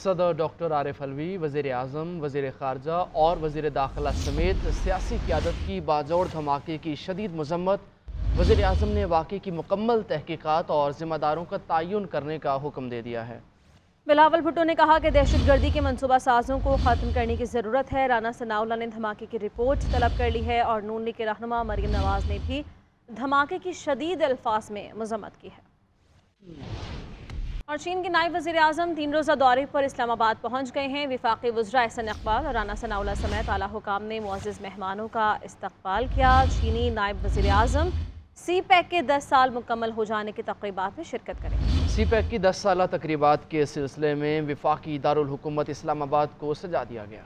सदर डॉक्टर आरिफ अलवी, वज़ीर आज़म, वज़ीर ख़ारजा और वज़ीर दाखिला समेत सियासी क़यादत की बाजोड़ धमाके की शदीद मज़म्मत। वज़ीर आज़म ने वाक़े की मुकम्मल तहक़ीक़ात और ज़िम्मेदारों का तयन करने का हुक्म दे दिया है। बिलावल भुट्टो ने कहा कि दहशतगर्दी के मनसूबा साजों को ख़त्म करने की ज़रूरत है। राना सनाउल्लाह ने धमाके की रिपोर्ट तलब कर ली है और नून लीग के रहनुमा मरीम नवाज़ ने भी धमाके की शदीद अल्फाज में मज़म्मत की है। और चीन के नायब वज़ीर आज़म 3 रोज़ा दौरे पर इस्लामाबाद पहुँच गए हैं। वफाकी वज़रा एहसन इक़बाल और राना सनाउल्लाह समेत आला हुकाम ने मुअज़्ज़ज़ मेहमानों का इस्तक़बाल किया। चीनी नायब वज़ीर आज़म सी पैक के 10 साल मुकम्मल हो जाने की तक़रीबात में शिरकत करेंगे। सी पैक की 10 साला तक़रीबात के सिलसिले में वफाकी दारुल हुकूमत इस्लामाबाद को सजा दिया गया।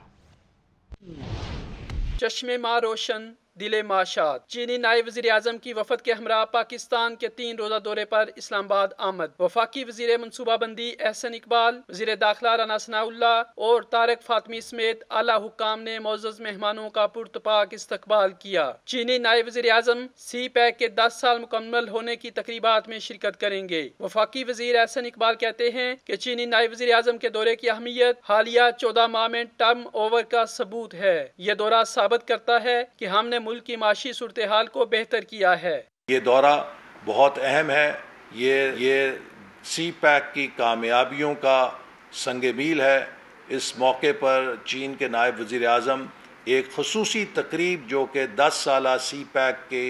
चश्मे माँ रोशन दिले माशात। चीनी नायब वज़ीर आज़म की वफद के हमरा पाकिस्तान के 3 रोज़ा दौरे पर इस्लामाबाद आमद। वफाकी वज़ीर मनसूबाबंदी एहसन इकबाल, वज़ीर दाखिला राना सनाउल्लाह और तारिक फातमी समेत आला हुक्काम ने मुअज़्ज़ज़ मेहमानों का पुरतपाक इस्तकबाल किया। चीनी नायब वज़ीर आज़म सी पैक के 10 साल मुकम्मल होने की तकरीबात में शिरकत करेंगे। वफाकी वज़ीर एहसन इकबाल कहते हैं कि चीनी नायब वज़ीर आज़म के दौरे की अहमियत हालिया 14 माह में टर्म ओवर का सबूत है। यह दौरा साबित करता है कि हमने मुल्क की माशी सूरत हाल को बेहतर किया है। ये दौरा बहुत अहम है। ये सी पैक की कामयाबियों का संग मील है। इस मौके पर चीन के नायब वज़ीर आज़म एक ख़ुसूसी तकरीब जो कि 10 साला सी पैक के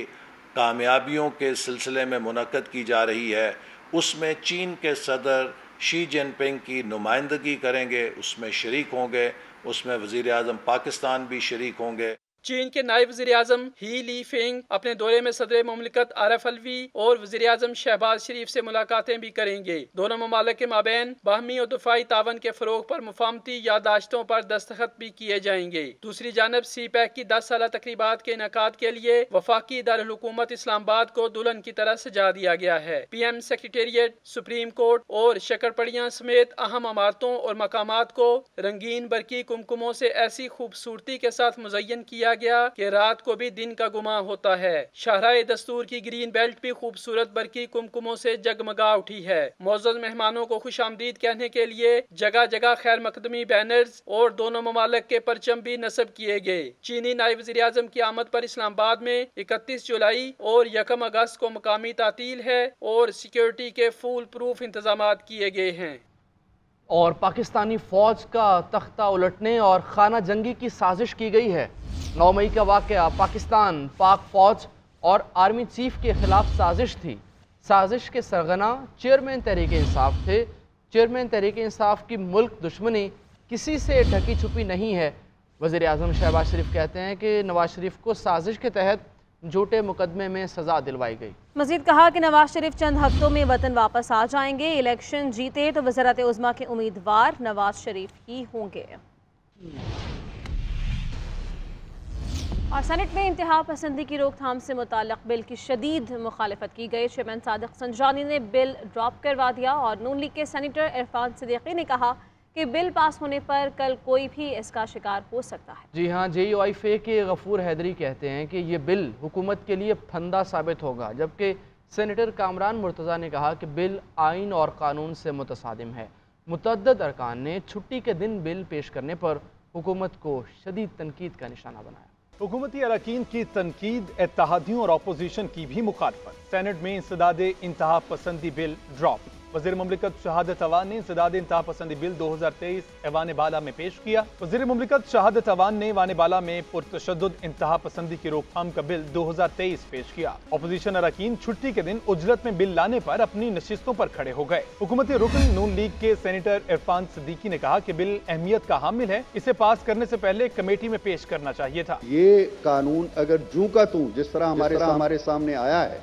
कामयाबियों के सिलसिले में मुनक़्क़द की जा रही है, उसमें चीन के सदर शी जिनपिंग की नुमाइंदगी करेंगे, उसमें शरीक होंगे। उसमें वज़ीर आज़म पाकिस्तान भी शरीक होंगे। चीन के नायब वज़ीर आज़म ही ली फेंग अपने दौरे में सदर मुमलिकत आरिफ अलवी और वज़ीर आज़म शहबाज शरीफ से मुलाकातें भी करेंगे। दोनों ममालिक के माबैन बाहमी और दफ़ाई तावन के फ़रोग़ पर मुफाहमती यादाश्तों पर दस्तखत भी किए जाएंगे। दूसरी जानब सी पैक की 10 साला तकरीबात के इनेकाद के लिए वफाकी दारुल हुकूमत इस्लामाबाद को दुल्हन की तरह सजा दिया गया है। PM सेक्रेटेरिएट, सुप्रीम कोर्ट और शक्करपड़ियाँ समेत अहम इमारतों और मकामात को रंगीन बरकी कुमकुमों से ऐसी खूबसूरती के साथ मुज़य्यन किया गया कि रात को भी दिन का गुमा होता है। शाहराए दस्तूर की ग्रीन बेल्ट भी खूबसूरत बरकी कुमकुमों से जगमगा उठी है। मुअज़्ज़ज़ मेहमानों को खुशामदीद कहने के लिए जगह जगह खैर मकदमी बैनर्स और दोनों ममालिक के परचम भी नस्ब किए गए। चीनी नायब वज़ीर आज़म की आमद पर इस्लामाबाद में 31 जुलाई और 1 अगस्त को मकामी तातील है और सिक्योरिटी के फुल प्रूफ इंतजाम किए गए हैं। और पाकिस्तानी फ़ौज का तख्ता उलटने और खाना जंगी की साजिश की गई है। 9 मई का वाक़या पाकिस्तान पाक फ़ौज और आर्मी चीफ के ख़िलाफ़ साजिश थी। साजिश के सरगना चेयरमैन तहरीक इंसाफ थे। चेयरमैन तहरीक इंसाफ की मुल्क दुश्मनी किसी से ढकी छुपी नहीं है। वज़ीर आज़म शहबाज शरीफ कहते हैं कि नवाज शरीफ को साजिश के तहत झूठे मुकदमे में सज़ा दिलवाई गई। मज़ीद कहा कि नवाज शरीफ चंद हफ्तों में वतन वापस आ जाएंगे। इलेक्शन जीते तो वज़ारत उज़्मा के उम्मीदवार नवाज शरीफ ही होंगे। और सेनेट में इंतहा पसंदी की रोकथाम से मुताल्लिक़ बिल की शदीद मुखालफत की गई। चेयरमैन सादिक संजानी ने बिल ड्रॉप करवा दिया और नून लीग के सेनेटर इरफान सिद्दीकी ने कहा कि बिल पास होने पर कल कोई भी इसका शिकार हो सकता है। जी हाँ, JUIFA के गफूर हैदरी कहते हैं कि ये बिल हुकूमत के लिए फंदा साबित होगा, जबकि सेनेटर कामरान मुर्तज़ा ने कहा कि बिल आइन और कानून से मुतसादिम है। मुतअद्दिद अरकान ने छुट्टी के दिन बिल पेश करने पर हुकूमत को शदीद तनकीद का निशाना बनाया। हुकूमती अरकान की तनकीद, इत्तेहादियों और अपोजिशन की भी मुखालफत। सेनेट में इंसदाद इंतहा पसंदी बिल ड्रॉप। वज़ीर मुमलिकत शहादत अवान ने इंसदाद इंतहा पसंदी बिल 2023 ऐवान बाला में पेश किया। वज़ीर मुमलिकत शहादत अवान ने ऐवान बाला में पुरतशद्दुद इंतहा पसंदी की रोकथाम का बिल 2023 पेश किया। अपोजिशन अरकान छुट्टी के दिन उजरत में बिल लाने पर अपनी नशिस्तों पर खड़े हो गए। हुकूमती रुकन नून लीग के सेनेटर इरफान सिद्दीकी ने कहा कि बिल अहमियत का हामिल है, इसे पास करने से पहले कमेटी में पेश करना चाहिए था। ये कानून अगर जूं का तूं जिस तरह हमारे सामने आया है,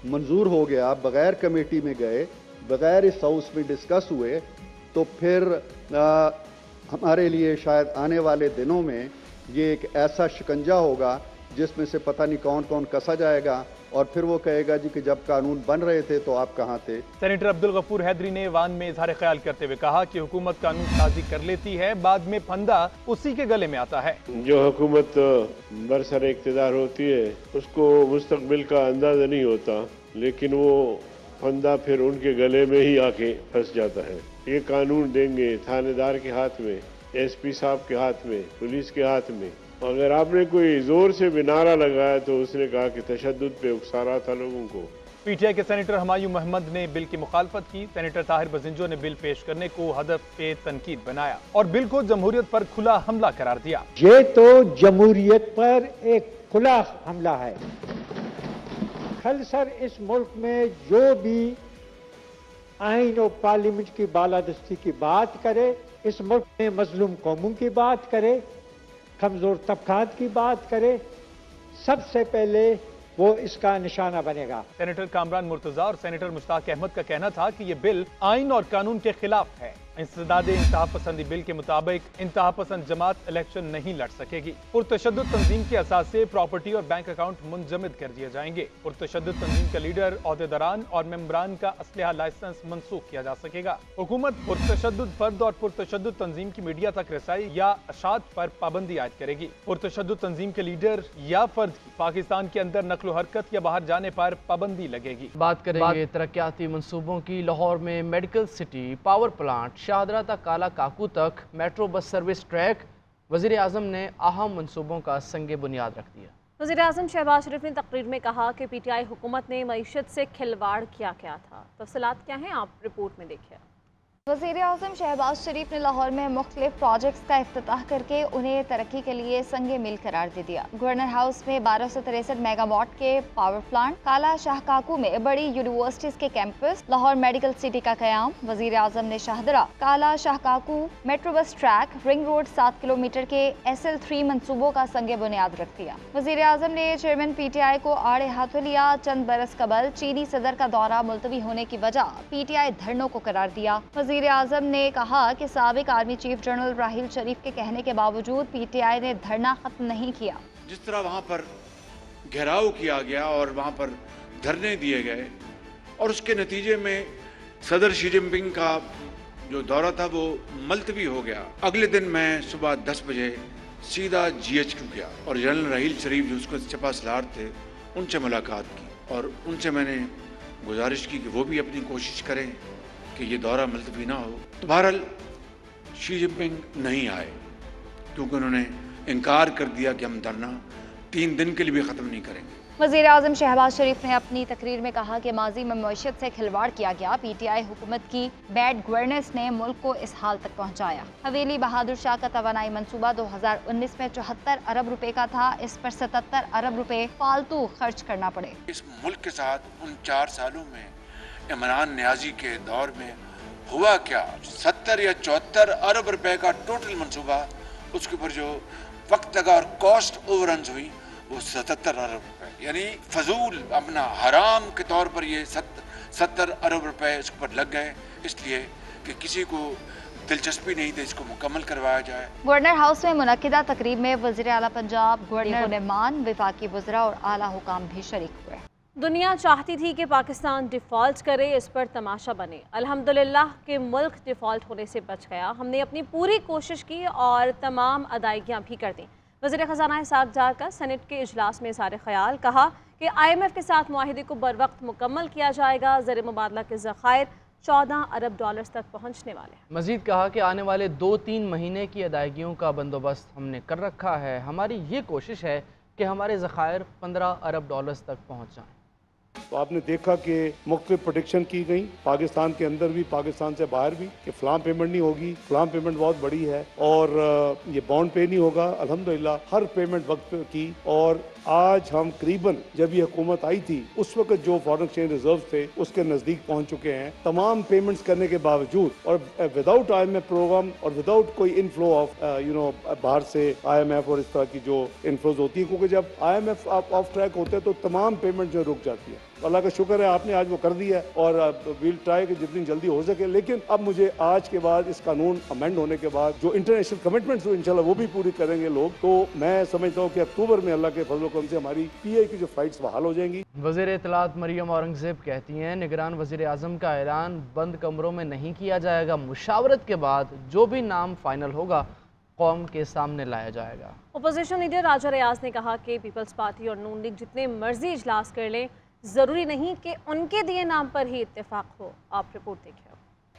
मंजूर हो गया, बगैर कमेटी में गए, बगैर इस हाउस में डिस्कस हुए, तो फिर हमारे लिए शायद आने वाले दिनों में ये एक ऐसा शिकंजा होगा जिसमें से पता नहीं कौन कौन कसा जाएगा और फिर वो कहेगा जी कि जब कानून बन रहे थे तो आप कहाँ थे। सेनेटर अब्दुल गफूर हैदरी ने ऐवान में इजहार ख्याल करते हुए कहा कि हुकूमत कानून साजी कर लेती है, बाद में फंदा उसी के गले में आता है। जो हुकूमत बरसर इक़्तिदार होती है उसको मुस्तकबिल का अंदाजा नहीं होता, लेकिन वो फंदा फिर उनके गले में ही आके फंस जाता है। ये कानून देंगे थानेदार के हाथ में, एसपी साहब के हाथ में, पुलिस के हाथ में। अगर आपने कोई जोर से भी नारा लगाया तो उसने कहा कि तशद्दुद पे उकसा रहा था लोगों को। पीटीआई के सेनेटर हमायूं महमद ने बिल की मुखालफत की। सेनेटर ताहिर बजिंजो ने बिल पेश करने को हदफ पे तनकीद बनाया और बिल को जमहूरियत पर खुला हमला करार दिया। ये तो जमहूरियत पर एक खुला हमला है। कल सर इस मुल्क में जो भी आइन और पार्लियामेंट की बालादस्ती की बात करे, इस मुल्क में मजलूम कौमों की बात करे, कमजोर तबकात की बात करे, सबसे पहले वो इसका निशाना बनेगा। सेनेटर कामरान मुर्तजा और सेनेटर मुश्ताक अहमद का कहना था कि ये बिल आइन और कानून के खिलाफ है। इंसदाद इंतहा पसंदी बिल के मुताबिक इंतहा पसंद जमात इलेक्शन नहीं लड़ सकेगी। पुरतशद्दुद तंजीम के असासे प्रॉपर्टी और बैंक अकाउंट मुंजमद कर दिए जाएंगे। पुरतशद्दुद तंजीम का लीडर, ओहदेदारान और मेंबरान का असलहा लाइसेंस मनसूख किया जा सकेगा। हुकूमत पुरतशद्दुद फर्द और पुरतशद्दुद तंजीम की मीडिया तक रसाई या अशात पर पाबंदी आयद करेगी। पुरतशद्दुद तंजीम के लीडर या फर्द की पाकिस्तान के अंदर नकलो हरकत या बाहर जाने पर पाबंदी लगेगी। बात करेंगे तरक्याती मंसूबों की। लाहौर में medical city, power plant, Shahdara तक काला काकू तक मेट्रो बस सर्विस ट्रैक, वज़ीर आज़म ने अहम मंसूबों का संगे बुनियाद रख दिया। वज़ीर आज़म शहबाज शरीफ ने तकरीर में कहा कि पीटीआई हुकूमत ने मईशत से खिलवाड़ किया था। तफसीलात क्या हैं, आप रिपोर्ट में देखिए। वज़ीर आज़म शहबाज शरीफ ने लाहौर में मुख्तलिफ प्रोजेक्ट्स का इफ्तिताह करके उन्हें तरक्की के लिए संगे मील करार दे दिया। गवर्नर हाउस में 1263 मेगावाट के पावर प्लांट, काला शाह काकू में बड़ी यूनिवर्सिटीज के कैंपस, लाहौर मेडिकल सिटी का क़याम। वज़ीर आज़म ने Shahdara, Kala Shah Kaku, metro bus track, ring road 7 kilometre के SL3 मंसूबों का संगे बुनियाद रख दिया। वज़ीर आज़म ने चेयरमैन PTI को आड़े हाथों लिया। चंद बरस कबल चीनी सदर का दौरा मुलतवी होने की वजह PTI धरनों को करार दिया। वज़ीर आज़म ने कहा कि साबिक आर्मी चीफ जनरल राहील शरीफ के कहने के बावजूद PTI ने धरना खत्म नहीं किया। जिस तरह वहाँ पर घेराव किया गया और वहाँ पर धरने दिए गए और उसके नतीजे में सदर शी जिनपिंग का जो दौरा था वो मुलतवी हो गया। अगले दिन मैं सुबह 10 बजे सीधा GHQ गया और जनरल राहील शरीफ जो उसके चपा सलार थे उनसे मुलाकात की और उनसे मैंने गुजारिश की कि वो भी अपनी कोशिश करें कि ये दौरा मुलतवी ना हो। तो बहरहाल शी जिनपिंग नहीं आए क्योंकि उन्होंने इनकार कर दिया कि हम धरना 3 दिन के लिए भी ख़त्म नहीं करेंगे। वज़ीर आज़म शहबाज शरीफ ने अपनी तकरीर में कहा कि माजी में मईशत से खिलवाड़ किया गया। PTI हुकूमत की बैड गवर्नेंस ने मुल्क को इस हाल तक पहुँचाया। हवेली बहादुर शाह का तवानाई मनसूबा 2019 में 74 अरब रुपए का था। इस पर 77 अरब रुपए फालतू खर्च करना पड़े। इस मुल्क के साथ उन 4 सालों में इमरान नियाजी के दौर में हुआ क्या, 70 या 74 अरब रुपए का टोटल मंसूबा, उसके ऊपर जो वक्त लगा और कॉस्ट ओवररन्स हुई वो 77 अरब रुपए, यानी फजूल अपना हराम के तौर पर ये 70 अरब रुपए इसके ऊपर लग गए, इसलिए कि किसी को दिलचस्पी नहीं थी इसको मुकम्मल करवाया जाए। गवर्नर हाउस में मुनक्किदा तकरीब में वज़ीर आला पंजाब, गवर्नर मेहमान, विफाकी वज़रा और आला हुकाम भी शरीक हुए। दुनिया चाहती थी कि पाकिस्तान डिफ़ॉल्ट करे, इस पर तमाशा बने। अल्हम्दुलिल्लाह कि मुल्क डिफ़ॉल्ट होने से बच गया। हमने अपनी पूरी कोशिश की और तमाम अदायगियाँ भी कर दी। वज़ीर ख़ज़ाना इसाक डार का सेनेट के इजलास में इज़हार ख़याल, कहा कि IMF के साथ मुआहिदे को बर वक्त मुकम्मल किया जाएगा। ज़र मुबादला के ज़खायर 14 अरब डॉलर्स तक पहुँचने वाले हैं। मज़ीद कहा कि आने वाले 2-3 महीने की अदायगियों का बंदोबस्त हमने कर रखा है। हमारी ये कोशिश है कि हमारे ज़खायर 15 अरब डॉलर्स तक पहुँच जाएँ। तो आपने देखा कि मुख्तलिफ प्रोडिक्शन की गई पाकिस्तान के अंदर भी पाकिस्तान से बाहर भी कि फ़लाँ पेमेंट नहीं होगी, फ़लाँ पेमेंट बहुत बड़ी है और ये बॉन्ड पे नहीं होगा। अल्हम्दुलिल्लाह हर पेमेंट वक्त पे की और आज हम करीबन जब ये हुकूमत आई थी उस वक्त जो फॉरेन एक्सचेंज रिजर्व थे उसके नज़दीक पहुँच चुके हैं तमाम पेमेंट्स करने के बावजूद और विदाउट IMF प्रोग्राम और विदाउट कोई इनफ्लो ऑफ बाहर से IMF और इस तरह की जो इनफ्लोज होती है, क्योंकि जब IMF ऑफ ट्रैक होते हैं तो तमाम पेमेंट जो रुक जाती है। अल्लाह का शुक्र है आपने आज वो कर दिया है और वील ट्राई कि जितनी जल्दी हो सके। लेकिन अब मुझे आज के बाद इस कानून अमेंड होने के बाद जो इंटरनेशनल कमिटमेंट्स हो इंशाल्लाह वो भी पूरी करेंगे लोग, तो मैं समझता हूँ कि अक्टूबर में अल्लाह के फजल से हमारी PI की जो फ्लाइट्स बहाल हो जाएंगी। वज़ीर इत्तलात मरियम औरंगज़ेब कहती हैं, निगरान वज़ीर आज़म का ऐलान बंद कमरों में नहीं किया जाएगा। मुशावरत के बाद जो भी नाम फाइनल होगा कौम के सामने लाया जाएगा। अपोजिशन लीडर राजा रियाज ने कहा कि पीपल्स पार्टी और नून लीग जितने मर्जी इजलास कर लें, ज़रूरी नहीं कि उनके दिए नाम पर ही इत्तेफाक हो। आप रिपोर्ट देखिए।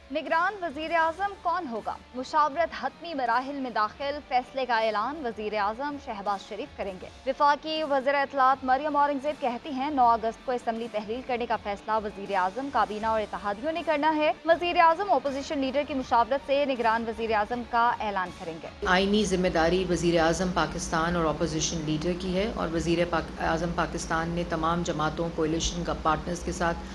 निगरान वजीर आजम कौन होगा? मुशावरत हतमी मराहिल में दाखिल, फैसले का ऐलान वजीर आजम शहबाज शरीफ करेंगे। वफाकी वज़ीर इत्तलात मरियम औरंगज़ेब कहती हैं 9 अगस्त को असम्बली तहलील करने का फैसला वजीर आजम, काबीना और इत्तेहादियों ने करना है। वजीर आजम अपोजिशन लीडर की मुशावरत से निगरान वजीर आजम का ऐलान करेंगे। आईनी जिम्मेदारी वजीर आजम पाकिस्तान और अपोजिशन लीडर की है और वजीर आजम पाकिस्तान ने तमाम जमातों, कोalition का पार्टनर्स के साथ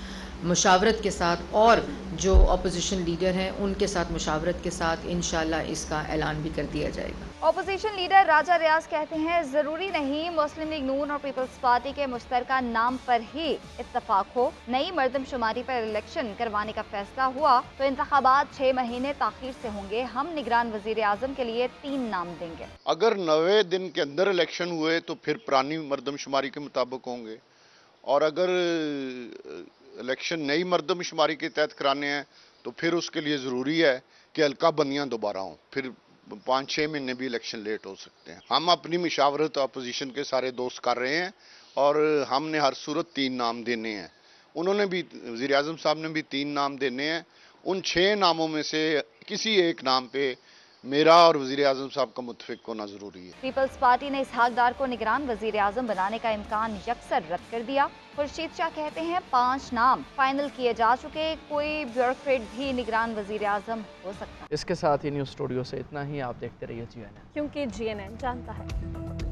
मुशावरत के साथ और जो अपोजिशन लीडर हैं उनके साथ मुशावरत के साथ इंशाल्लाह इसका ऐलान भी कर दिया जाएगा। अपोजिशन लीडर राजा रियाज कहते हैं ज़रूरी नहीं मुस्लिम लीग नून और पीपल्स पार्टी के मुश्तरका नाम पर ही इत्तफाक हो। नई मर्दमशुमारी पर इलेक्शन करवाने का फैसला हुआ तो इंतखाबात 6 महीने ताखीर से होंगे। हम निगरान वजीर आजम के लिए 3 नाम देंगे। अगर 90 दिन के अंदर इलेक्शन हुए तो फिर पुरानी मर्दमशुमारी के मुताबिक होंगे, और अगर इलेक्शन नई मर्दमशुमारी के तहत कराने हैं तो फिर उसके लिए ज़रूरी है कि हल्का बंदियाँ दोबारा हों, फिर 5-6 महीने भी इलेक्शन लेट हो सकते हैं। हम अपनी मुशावरत अपोजिशन के सारे दोस्त कर रहे हैं और हमने हर सूरत 3 नाम देने हैं। उन्होंने भी, वज़ीर आज़म साहब ने भी 3 नाम देने हैं। उन 6 नामों में से किसी एक नाम पे मेरा और वज़ीर आज़म साहब का मुत्तफिक होना जरूरी है। पीपल्स पार्टी ने इसहाक डार को निगरान वज़ीर आज़म बनाने का इम्कान यकसर रद्द कर दिया। खुर्शीद शाह कहते हैं 5 नाम फाइनल किए जा चुके, कोई ब्यूरोक्रेट भी निगरान वज़ीर आज़म हो सकता है। इसके साथ ही न्यूज़ स्टूडियो से इतना ही। आप देखते रहिए GNN, क्योंकि GNN जानता है।